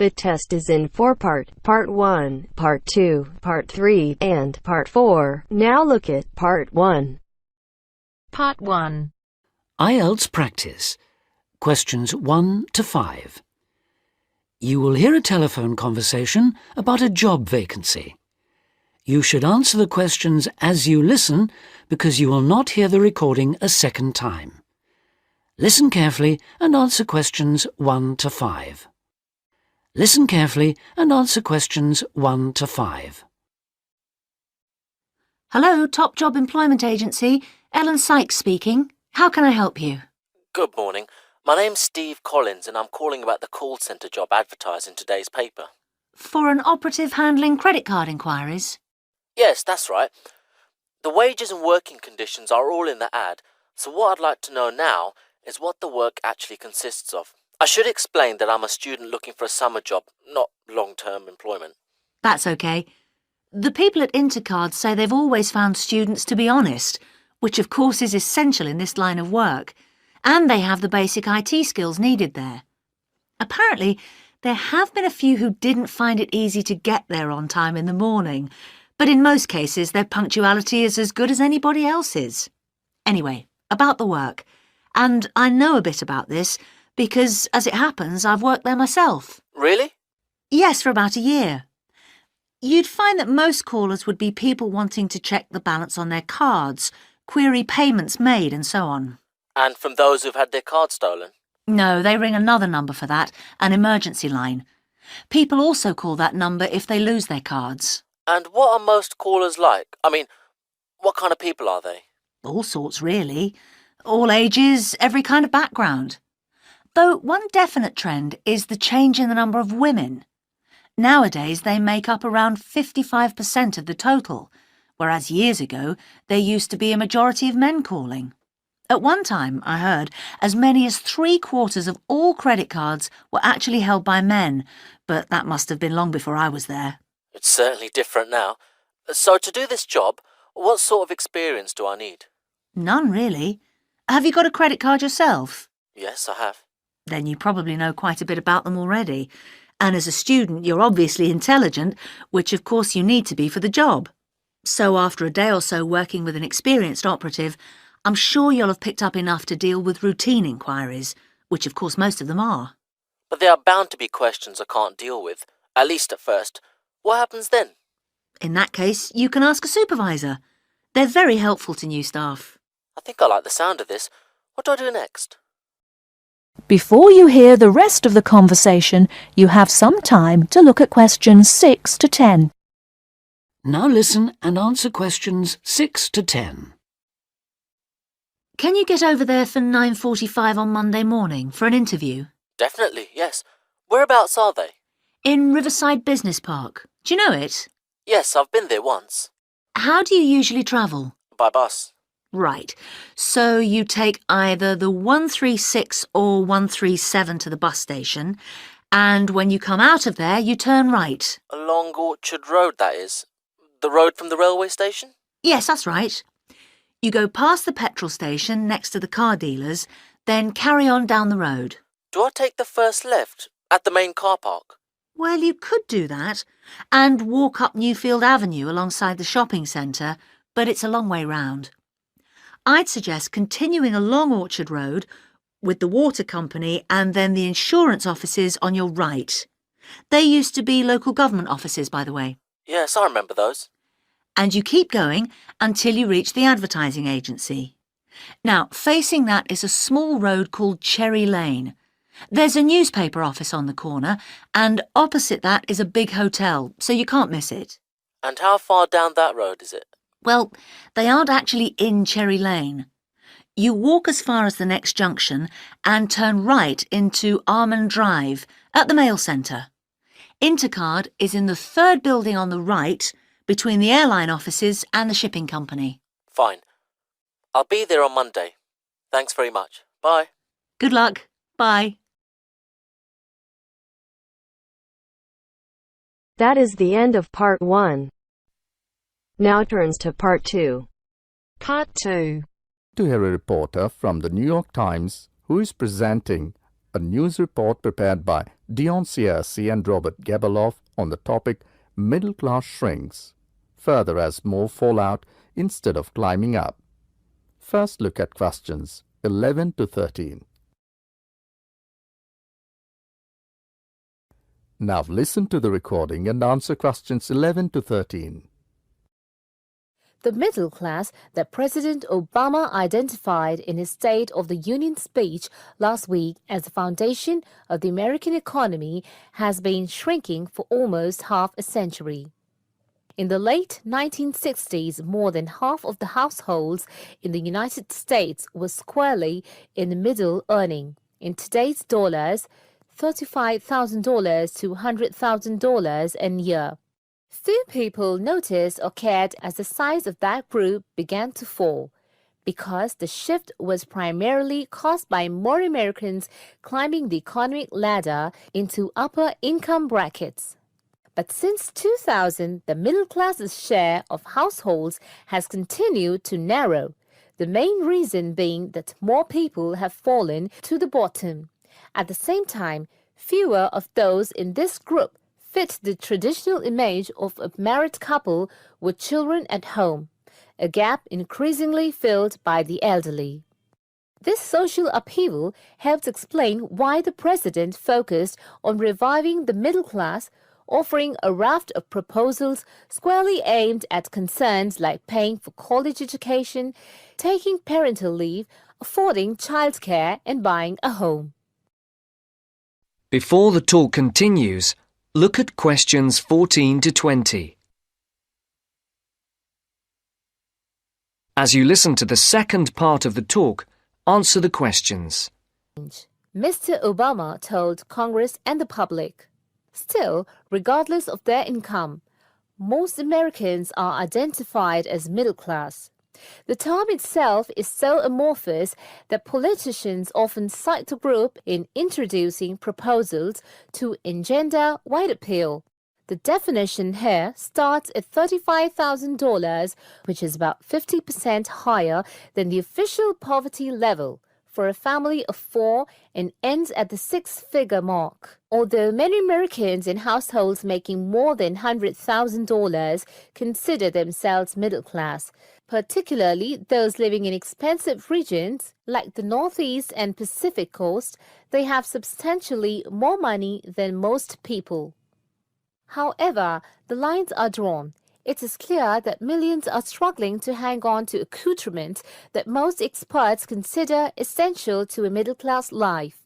The test is in 4 parts: Part 1, Part 2, Part 3, and Part 4. Now look at Part 1. Part 1. IELTS practice. Questions 1 to 5. You will hear a telephone conversation about a job vacancy. You should answer the questions as you listen because you will not hear the recording a second time. Listen carefully and answer questions 1 to 5. Listen carefully and answer questions 1 to 5. Hello, Top Job Employment Agency. Ellen Sykes speaking. How can I help you? Good morning. My name's Steve Collins and I'm calling about the call centre job advertised in today's paper. For an operative handling credit card inquiries? Yes, that's right. The wages and working conditions are all in the ad, so what I'd like to know now is what the work actually consists of. I should explain that I'm a student looking for a summer job, not long-term employment. That's okay. The people at Intercard say they've always found students to be honest, which of course is essential in this line of work, and they have the basic IT skills needed there. Apparently, there have been a few who didn't find it easy to get there on time in the morning, but in most cases their punctuality is as good as anybody else's. Anyway, about the work. And I know a bit about this because, as it happens, I've worked there myself. Really? Yes, for about a year. You'd find that most callers would be people wanting to check the balance on their cards, query payments made and so on. And from those who've had their card stolen? No, they ring another number for that, an emergency line. People also call that number if they lose their cards. And what are most callers like? I mean, what kind of people are they? All sorts, really. All ages, every kind of background. Though one definite trend is the change in the number of women. Nowadays, they make up around 55% of the total, whereas years ago, there used to be a majority of men calling. At one time, I heard, as many as 3/4 of all credit cards were actually held by men, but that must have been long before I was there. It's certainly different now. So to do this job, what sort of experience do I need? None, really. Have you got a credit card yourself? Yes, I have. Then you probably know quite a bit about them already. And as a student, you're obviously intelligent, which of course you need to be for the job. So after a day or so working with an experienced operative, I'm sure you'll have picked up enough to deal with routine inquiries, which of course most of them are. But there are bound to be questions I can't deal with, at least at first. What happens then? In that case, you can ask a supervisor. They're very helpful to new staff. I think I like the sound of this. What do I do next? Before you hear the rest of the conversation, you have some time to look at questions 6 to 10. Now listen and answer questions 6 to 10. Can you get over there for 9:45 on Monday morning for an interview? Definitely, yes. Whereabouts are they? In Riverside Business Park. Do you know it? Yes, I've been there once. How do you usually travel? By bus. Right. So you take either the 136 or 137 to the bus station, and when you come out of there, you turn right. Along Orchard Road, that is. The road from the railway station? Yes, that's right. You go past the petrol station next to the car dealers, then carry on down the road. Do I take the first left at the main car park? Well, you could do that, and walk up Newfield Avenue alongside the shopping centre, but it's a long way round. I'd suggest continuing along Orchard Road with the water company and then the insurance offices on your right. They used to be local government offices, by the way. Yes, I remember those. And you keep going until you reach the advertising agency. Now, facing that is a small road called Cherry Lane. There's a newspaper office on the corner, and opposite that is a big hotel, so you can't miss it. And how far down that road is it? Well, they aren't actually in Cherry Lane. You walk as far as the next junction and turn right into Almond Drive at the mail centre. Intercard is in the 3rd building on the right, between the airline offices and the shipping company. Fine. I'll be there on Monday. Thanks very much. Bye. Good luck. Bye. That is the end of Part 1. Now turns to Part 2. Part 2. To hear a reporter from the New York Times who is presenting a news report prepared by Dion Siercy and Robert Gebeloff on the topic Middle Class Shrinks, further as more fall out instead of climbing up. First look at questions 11 to 13. Now listen to the recording and answer questions 11 to 13. The middle class that President Obama identified in his State of the Union speech last week as the foundation of the American economy has been shrinking for almost half a century. In the late 1960s, more than half of the households in the United States were squarely in the middle, earning, in today's dollars, $35,000 to $100,000 a year. Few people noticed or cared as the size of that group began to fall, because the shift was primarily caused by more Americans climbing the economic ladder into upper income brackets. But since 2000, the middle class's share of households has continued to narrow, the main reason being that more people have fallen to the bottom. At the same time, fewer of those in this group fit the traditional image of a married couple with children at home, a gap increasingly filled by the elderly. This social upheaval helps explain why the president focused on reviving the middle class, offering a raft of proposals squarely aimed at concerns like paying for college education, taking parental leave, affording childcare, and buying a home. Before the talk continues, look at questions 14 to 20. As you listen to the second part of the talk, answer the questions. Mr. Obama told Congress and the public, still, regardless of their income, most Americans are identified as middle class. The term itself is so amorphous that politicians often cite the group in introducing proposals to engender wide appeal. The definition here starts at $35,000, which is about 50% higher than the official poverty level for a family of 4 and ends at the 6-figure mark. Although many Americans in households making more than $100,000 consider themselves middle class, particularly those living in expensive regions like the Northeast and Pacific Coast, they have substantially more money than most people. However, the lines are drawn. It is clear that millions are struggling to hang on to accoutrements that most experts consider essential to a middle-class life.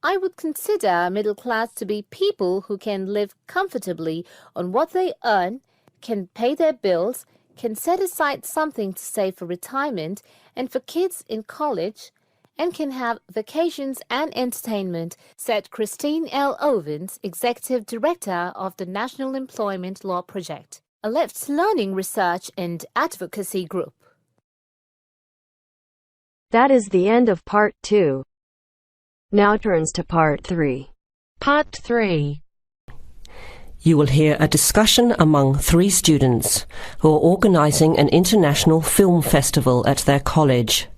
I would consider middle class to be people who can live comfortably on what they earn, can pay their bills, can set aside something to save for retirement and for kids in college, and can have vacations and entertainment, said Christine L. Ovens, Executive Director of the National Employment Law Project, a left learning research and advocacy group. That is the end of Part 2. Now turns to Part 3. Part 3. You will hear a discussion among 3 students who are organising an international film festival at their college.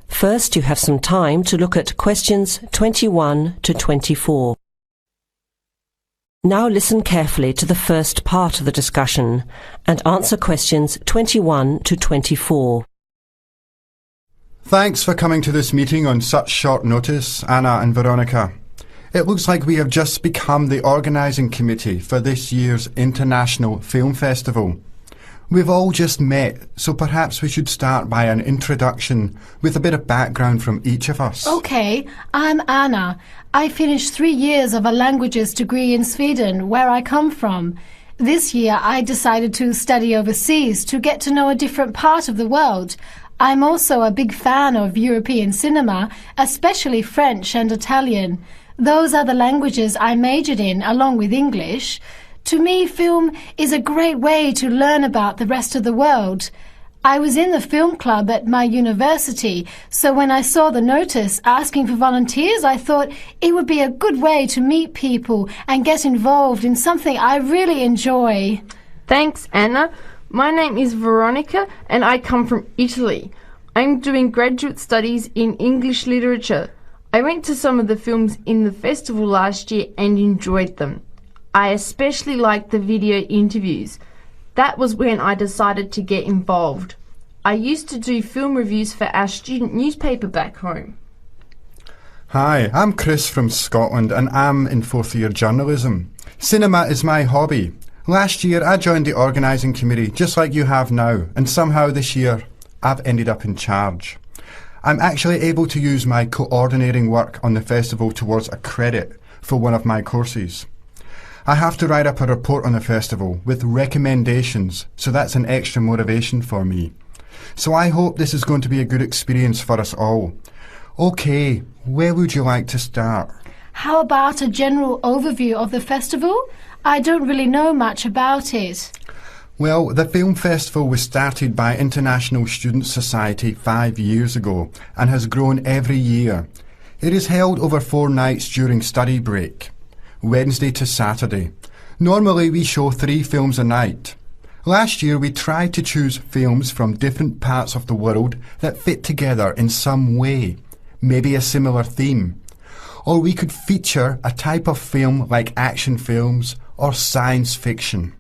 First, you have some time to look at questions 21 to 24. Now listen carefully to the first part of the discussion and answer questions 21 to 24. Thanks for coming to this meeting on such short notice, Anna and Veronica. It looks like we have just become the organising committee for this year's International Film Festival. We've all just met, so perhaps we should start by an introduction with a bit of background from each of us. Okay, I'm Anna. I finished 3 years of a languages degree in Sweden, where I come from. This year I decided to study overseas to get to know a different part of the world. I'm also a big fan of European cinema, especially French and Italian. Those are the languages I majored in, along with English. To me, film is a great way to learn about the rest of the world. I was in the film club at my university, so when I saw the notice asking for volunteers, I thought it would be a good way to meet people and get involved in something I really enjoy. Thanks, Anna. My name is Veronica and I come from Italy. I'm doing graduate studies in English literature. I went to some of the films in the festival last year and enjoyed them. I especially liked the video interviews. That was when I decided to get involved. I used to do film reviews for our student newspaper back home. Hi, I'm Chris from Scotland and I'm in 4th year journalism. Cinema is my hobby. Last year I joined the organising committee just like you have now, and somehow this year I've ended up in charge. I'm actually able to use my coordinating work on the festival towards a credit for one of my courses. I have to write up a report on the festival with recommendations, so that's an extra motivation for me. So I hope this is going to be a good experience for us all. Okay, where would you like to start? How about a general overview of the festival? I don't really know much about it. Well, the film festival was started by International Student Society 5 years ago and has grown every year. It is held over 4 nights during study break, Wednesday to Saturday. Normally we show 3 films a night. Last year we tried to choose films from different parts of the world that fit together in some way, maybe a similar theme. Or we could feature a type of film like action films or science fiction.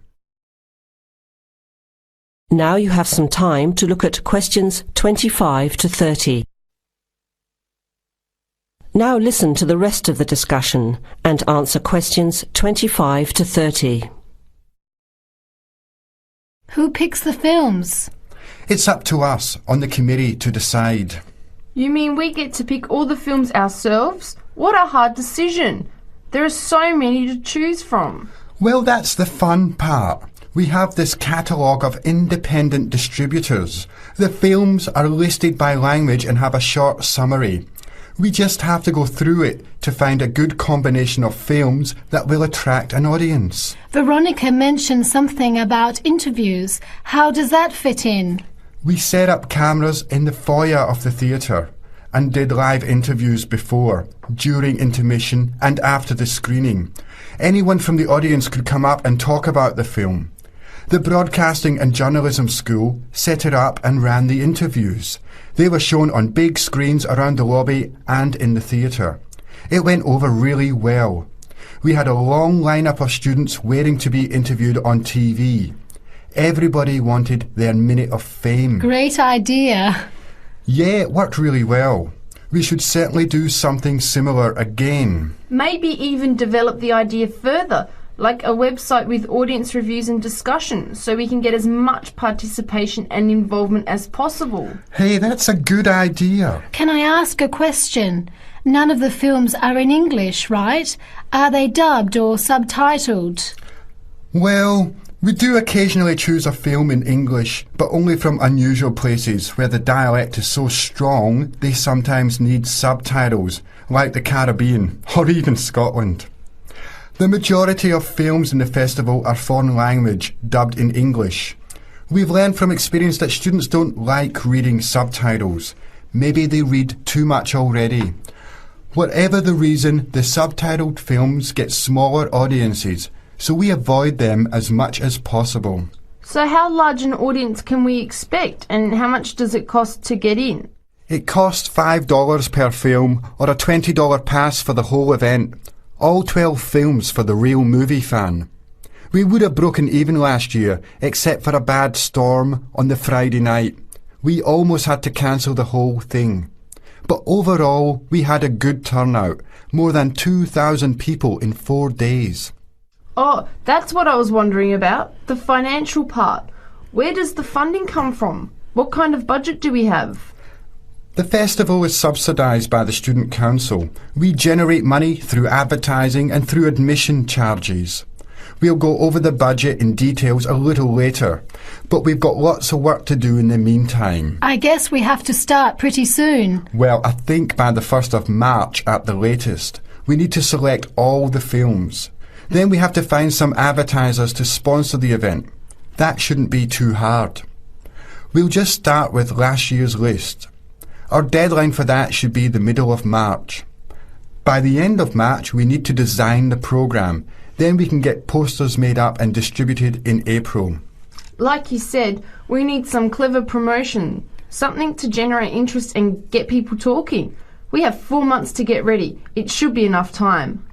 Now you have some time to look at questions 25 to 30. Now listen to the rest of the discussion and answer questions 25 to 30. Who picks the films? It's up to us on the committee to decide. You mean we get to pick all the films ourselves? What a hard decision. There are so many to choose from. Well, that's the fun part. We have this catalogue of independent distributors. The films are listed by language and have a short summary. We just have to go through it to find a good combination of films that will attract an audience. Veronica mentioned something about interviews. How does that fit in? We set up cameras in the foyer of the theatre and did live interviews before, during intermission and after the screening. Anyone from the audience could come up and talk about the film. The Broadcasting and Journalism School set it up and ran the interviews. They were shown on big screens around the lobby and in the theatre. It went over really well. We had a long lineup of students waiting to be interviewed on TV. Everybody wanted their minute of fame. Great idea. Yeah, it worked really well. We should certainly do something similar again. Maybe even develop the idea further, like a website with audience reviews and discussion, so we can get as much participation and involvement as possible. Hey, that's a good idea. Can I ask a question? None of the films are in English, right? Are they dubbed or subtitled? Well, we do occasionally choose a film in English, but only from unusual places where the dialect is so strong they sometimes need subtitles, like the Caribbean or even Scotland. The majority of films in the festival are foreign language, dubbed in English. We've learned from experience that students don't like reading subtitles. Maybe they read too much already. Whatever the reason, the subtitled films get smaller audiences, so we avoid them as much as possible. So how large an audience can we expect, and how much does it cost to get in? It costs $5 per film or a $20 pass for the whole event. All 12 films for the real movie fan. We would have broken even last year, except for a bad storm on the Friday night. We almost had to cancel the whole thing. But overall, we had a good turnout, more than 2,000 people in 4 days. Oh, that's what I was wondering about, the financial part. Where does the funding come from? What kind of budget do we have? The festival is subsidised by the Student Council. We generate money through advertising and through admission charges. We'll go over the budget in details a little later, but we've got lots of work to do in the meantime. I guess we have to start pretty soon. Well, I think by the 1st of March at the latest. We need to select all the films. Then we have to find some advertisers to sponsor the event. That shouldn't be too hard. We'll just start with last year's list. Our deadline for that should be the middle of March. By the end of March, we need to design the programme. Then we can get posters made up and distributed in April. Like you said, we need some clever promotion, something to generate interest and get people talking. We have 4 months to get ready. It should be enough time.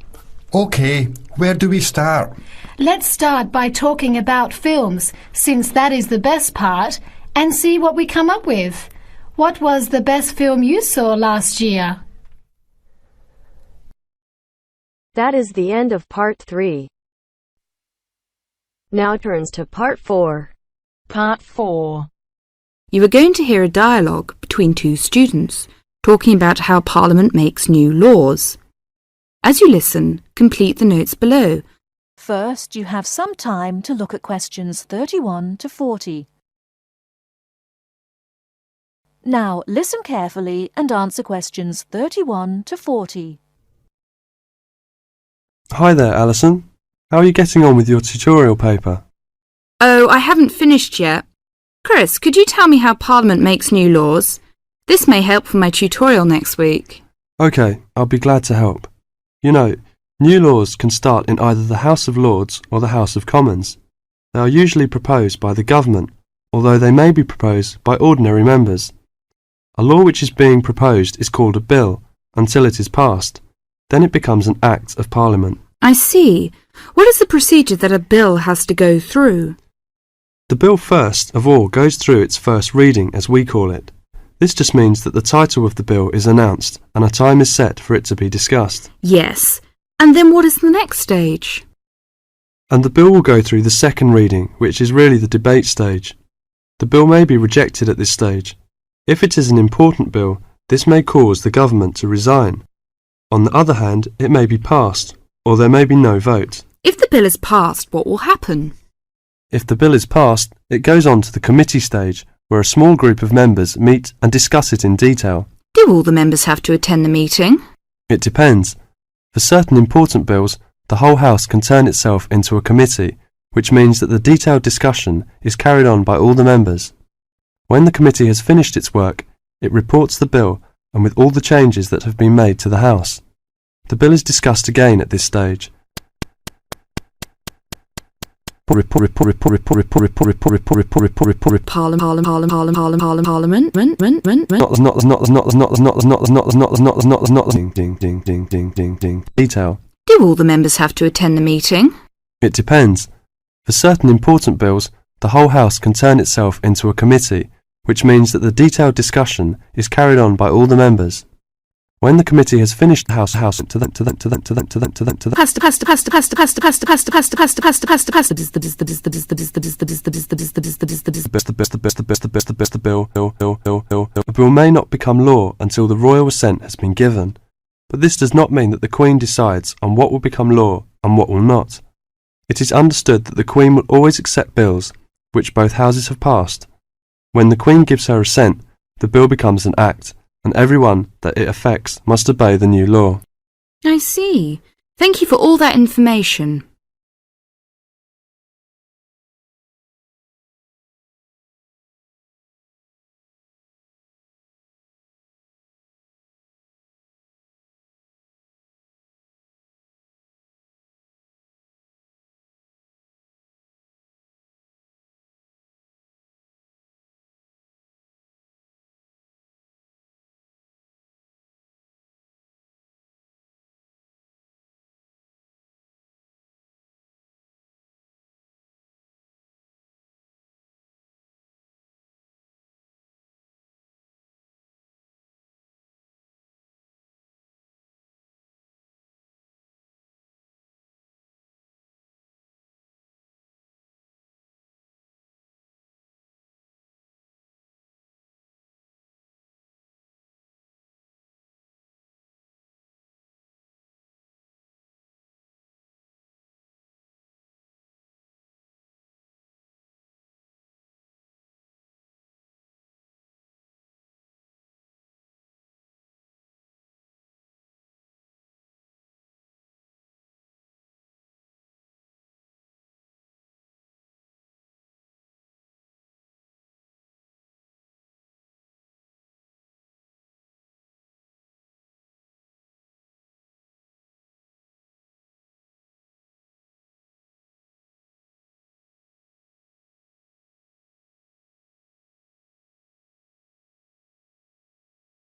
OK, where do we start? Let's start by talking about films, since that is the best part, and see what we come up with. What was the best film you saw last year? That is the end of part 3. Now turns to part 4. Part 4. You are going to hear a dialogue between two students talking about how Parliament makes new laws. As you listen, complete the notes below. First, you have some time to look at questions 31 to 40. Now, listen carefully and answer questions 31 to 40. Hi there, Alison. How are you getting on with your tutorial paper? Oh, I haven't finished yet. Chris, could you tell me how Parliament makes new laws? This may help for my tutorial next week. OK, I'll be glad to help. You know, new laws can start in either the House of Lords or the House of Commons. They are usually proposed by the government, although they may be proposed by ordinary members. A law which is being proposed is called a bill until it is passed. Then it becomes an Act of Parliament. I see. What is the procedure that a bill has to go through? The bill first of all goes through its first reading, as we call it. This just means that the title of the bill is announced and a time is set for it to be discussed. Yes. And then what is the next stage? And the bill will go through the second reading, which is really the debate stage. The bill may be rejected at this stage. If it is an important bill, this may cause the government to resign. On the other hand, it may be passed, or there may be no vote. If the bill is passed, what will happen? If the bill is passed, it goes on to the committee stage, where a small group of members meet and discuss it in detail. Do all the members have to attend the meeting? It depends. For certain important bills, the whole House can turn itself into a committee, which means that the detailed discussion is carried on by all the members. When the committee has finished its work, it reports the bill and with all the changes that have been made to the House. The bill is discussed again at this stage. Detail. Do all the members have to attend the meeting? It depends. For certain important bills, the whole House can turn itself into a committee, which means that the detailed discussion is carried on by all the members. When the committee has finished the House a bill may not become law until the royal assent has been given, but this does not mean that the Queen decides on what will become law and what will not. It is understood that the Queen will always accept bills which both houses have passed. When the Queen gives her assent, the bill becomes an act, and everyone that it affects must obey the new law. I see. Thank you for all that information.